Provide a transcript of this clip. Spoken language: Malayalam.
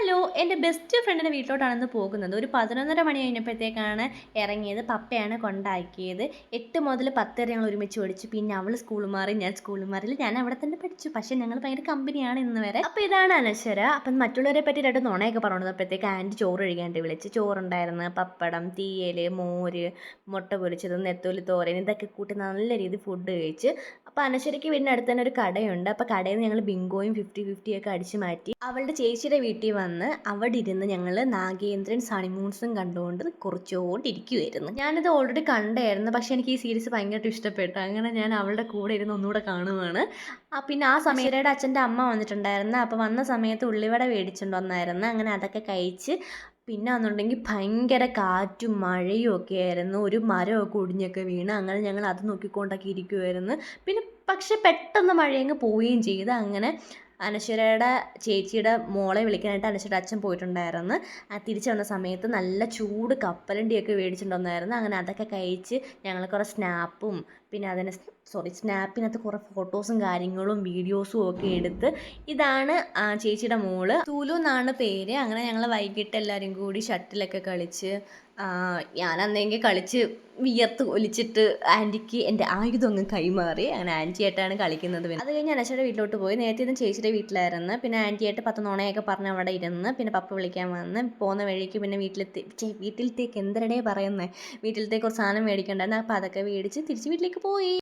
ഹലോ, എൻ്റെ ബെസ്റ്റ് ഫ്രണ്ടിൻ്റെ വീട്ടിലോട്ടാണ് പോകുന്നത്. ഒരു 11:30 മണി കഴിഞ്ഞപ്പോഴത്തേക്കാണ് ഇറങ്ങിയത്. പപ്പയാണ് കൊണ്ടാക്കിയത്. 8 മുതൽ 10 വരെ ഞങ്ങൾ ഒരുമിച്ച് പഠിച്ചു. പിന്നെ അവൾ സ്കൂൾ മാറി, ഞാൻ സ്കൂൾ മാറി. ഞാൻ അവിടെ തന്നെ പഠിച്ചു. പക്ഷേ ഞങ്ങൾ ഭയങ്കര കമ്പനിയാണ് ഇന്ന് വരെ. അപ്പോൾ ഇതാണ് അനശ്വര. അപ്പം മറ്റുള്ളവരെ പറ്റി രണ്ട് നുണയൊക്കെ പറഞ്ഞപ്പോഴത്തേക്ക് ആൻറ്റി ചോറ് കഴിക്കാണ്ട് വിളിച്ച്. ചോറുണ്ടായിരുന്നു, പപ്പടം, തീയൽ, മോര്, മുട്ട പൊരിച്ചത്, നെത്തോലി തോരൻ, ഇതൊക്കെ കൂട്ടി നല്ല രീതിയിൽ ഫുഡ് കഴിച്ച്. അപ്പോൾ അനശ്വരയ്ക്ക് വീടിൻ്റെ അടുത്ത് തന്നെ ഒരു കടയുണ്ട്. അപ്പോൾ കടയിൽ നിന്ന് ഞങ്ങൾ ബിങ്കോയും 50-50 ഒക്കെ അടിച്ച് മാറ്റി അവളുടെ ചേച്ചിയുടെ വീട്ടിൽ വന്ന് അവിടെ ഇരുന്ന് ഞങ്ങൾ നാഗേന്ദ്രൻ ഹണിമൂൺസും കണ്ടുകൊണ്ട് കുറിച്ചുകൊണ്ടിരിക്കുമായിരുന്നു. ഞാനിത് ഓൾറെഡി കണ്ടായിരുന്നു, പക്ഷേ എനിക്ക് ഈ സീരീസ് ഭയങ്കരമായിട്ട് ഇഷ്ടപ്പെട്ടു. അങ്ങനെ ഞാൻ അവളുടെ കൂടെ ഇരുന്ന് ഒന്നുകൂടെ കാണുവാണ്. പിന്നെ ആ സമയത്ത് അച്ഛൻ്റെ അമ്മ വന്നിട്ടുണ്ടായിരുന്നു. അപ്പോൾ വന്ന സമയത്ത് ഉള്ളിവട മേടിച്ചുകൊണ്ട് വന്നായിരുന്നു. അങ്ങനെ അതൊക്കെ കഴിച്ച് പിന്നെ എന്നുണ്ടെങ്കിൽ ഭയങ്കര കാറ്റും മഴയും ഒക്കെ ആയിരുന്നു. ഒരു മരമൊക്കെ ഒടിഞ്ഞൊക്കെ വീണ്. അങ്ങനെ ഞങ്ങൾ അത് നോക്കിക്കൊണ്ടൊക്കെ ഇരിക്കുമായിരുന്നു. പിന്നെ പക്ഷെ പെട്ടെന്ന് മഴയങ്ങ് പോവുകയും ചെയ്ത്. അങ്ങനെ അനശ്വരയുടെ ചേച്ചിയുടെ മോളെ വിളിക്കാനായിട്ട് അനശ്വരയുടെ അച്ഛൻ പോയിട്ടുണ്ടായിരുന്നു. തിരിച്ചു വന്ന സമയത്ത് നല്ല ചൂട് കപ്പലണ്ടിയൊക്കെ മേടിച്ചിട്ട് വന്നായിരുന്നു. അങ്ങനെ അതൊക്കെ കഴിച്ച് ഞങ്ങൾ കുറേ സ്നാപ്പും പിന്നെ സ്നാപ്പിനകത്ത് കുറേ ഫോട്ടോസും കാര്യങ്ങളും വീഡിയോസും ഒക്കെ എടുത്ത്. ഇതാണ് ചേച്ചിയുടെ മോള്, തൂലു എന്നാണ് പേര്. അങ്ങനെ ഞങ്ങൾ വൈകിട്ട് എല്ലാവരും കൂടി ഷട്ടിലൊക്കെ കളിച്ച് ഞാനന്നെങ്കിൽ കളിച്ച് വിയർത്ത് ഒലിച്ചിട്ട് ആൻറ്റിക്ക് എൻ്റെ ആയുധം അങ്ങ് കൈമാറി. അങ്ങനെ ആൻറ്റിയായിട്ടാണ് കളിക്കുന്നത്. പിന്നെ അത് കഴിഞ്ഞ് അനശ്വരയുടെ വീട്ടിലോട്ട് പോയി. നേരത്തെ ഇതും ചേച്ചിയുടെ വീട്ടിലായിരുന്നു. പിന്നെ ആൻറ്റിയായിട്ട് 10 നുണയൊക്കെ പറഞ്ഞ് അവിടെ ഇരുന്ന്. പിന്നെ പപ്പ വിളിക്കാൻ വന്ന് പോകുന്ന വഴിക്ക് പിന്നെ വീട്ടിലത്തേക്ക് എന്തരടേ പറയുന്നത്, വീട്ടിലത്തേക്ക് കുറച്ച് സാധനം മേടിക്കണ്ടായിരുന്നു. അപ്പോൾ അതൊക്കെ മേടിച്ച് തിരിച്ച് വീട്ടിലേക്ക് പോയി.